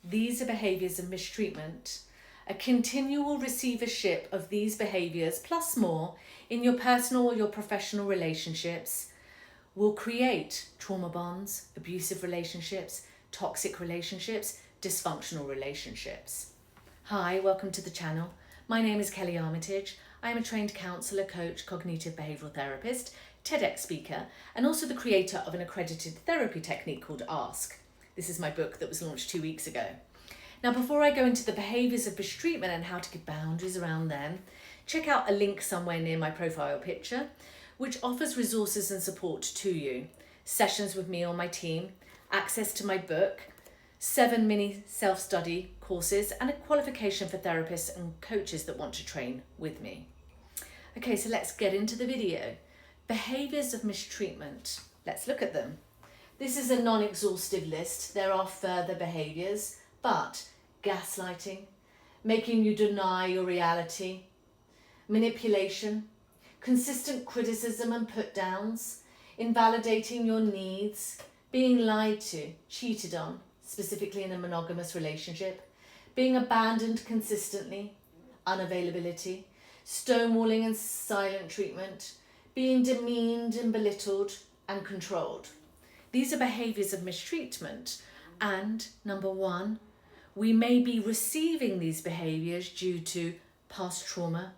these are behaviours of mistreatment. A continual receivership of these behaviours, plus more, in your personal or your professional relationships will create trauma bonds, abusive relationships, toxic relationships, dysfunctional relationships. Hi, welcome to the channel. My name is Kelly Armitage. I am a trained counsellor, coach, cognitive behavioural therapist, TEDx speaker, and also the creator of an accredited therapy technique called Ask. This is my book that was launched 2 weeks ago. Now, before I go into the behaviours of mistreatment and how to give boundaries around them, check out a link somewhere near my profile picture, which offers resources and support to you, sessions with me or my team, access to my book, 7 mini self-study courses, and a qualification for therapists and coaches that want to train with me. Okay, so let's get into the video. Behaviours of mistreatment. Let's look at them. This is a non-exhaustive list. There are further behaviours, but gaslighting, making you deny your reality, manipulation, consistent criticism and put-downs, invalidating your needs, being lied to, cheated on, specifically in a monogamous relationship, being abandoned consistently, unavailability, stonewalling and silent treatment, being demeaned and belittled and controlled. These are behaviours of mistreatment, and number one, we may be receiving these behaviours due to past trauma.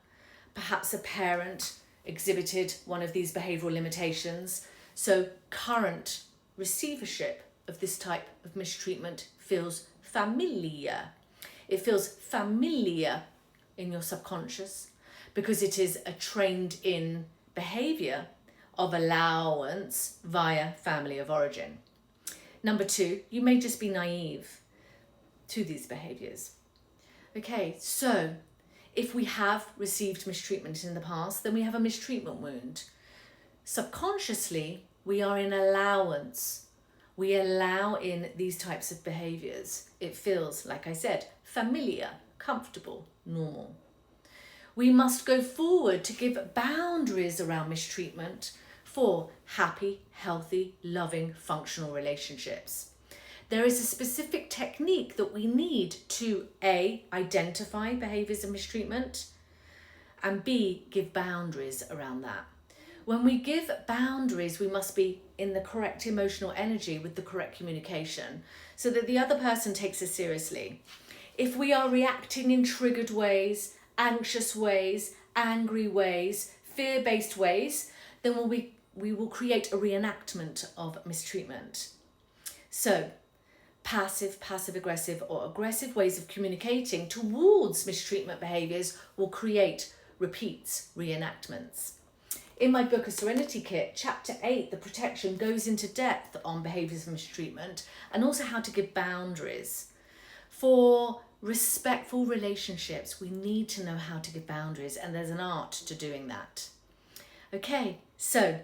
Perhaps a parent exhibited one of these behavioural limitations, so current receivership of this type of mistreatment feels familiar. It feels familiar in your subconscious because it is a trained-in behaviour of allowance via family of origin. Number two, you may just be naive to these behaviours. Okay, so if we have received mistreatment in the past, then we have a mistreatment wound. Subconsciously, we are in allowance. We allow in these types of behaviours. It feels, like I said, familiar, comfortable, normal. We must go forward to give boundaries around mistreatment for happy, healthy, loving, functional relationships. There is a specific technique that we need to A, identify behaviours of mistreatment, and B, give boundaries around that. When we give boundaries, we must be in the correct emotional energy with the correct communication so that the other person takes us seriously. If we are reacting in triggered ways, anxious ways, angry ways, fear-based ways, then we will create a reenactment of mistreatment. So, passive-aggressive or aggressive ways of communicating towards mistreatment behaviours will create repeats, reenactments. In my book, A Serenity Kit, Chapter 8, The Protection, goes into depth on behaviours of mistreatment and also how to give boundaries. For respectful relationships, we need to know how to give boundaries, and there's an art to doing that. Okay, so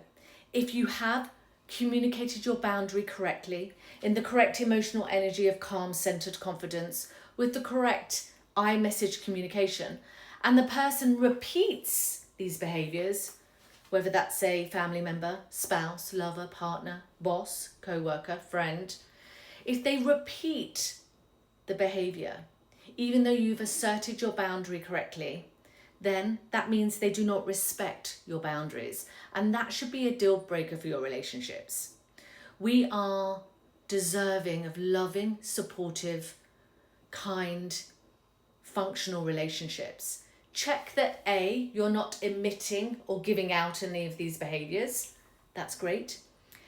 if you have communicated your boundary correctly, in the correct emotional energy of calm, centered confidence, with the correct I-message communication, and the person repeats these behaviours, whether that's a family member, spouse, lover, partner, boss, co-worker, friend, if they repeat the behaviour, even though you've asserted your boundary correctly, then that means they do not respect your boundaries. And that should be a deal breaker for your relationships. We are deserving of loving, supportive, kind, functional relationships. Check that A, you're not emitting or giving out any of these behaviours. That's great.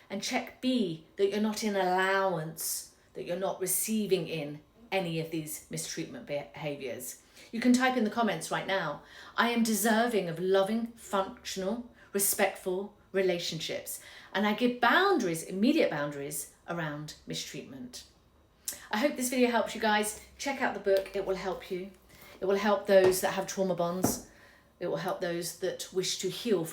And check B, that you're not in allowance, that you're not receiving in any of these mistreatment behaviours. You can type in the comments right now, I am deserving of loving, functional, respectful relationships. And I give boundaries, immediate boundaries around mistreatment. I hope this video helps you guys. Check out the book, it will help you. It will help those that have trauma bonds. It will help those that wish to heal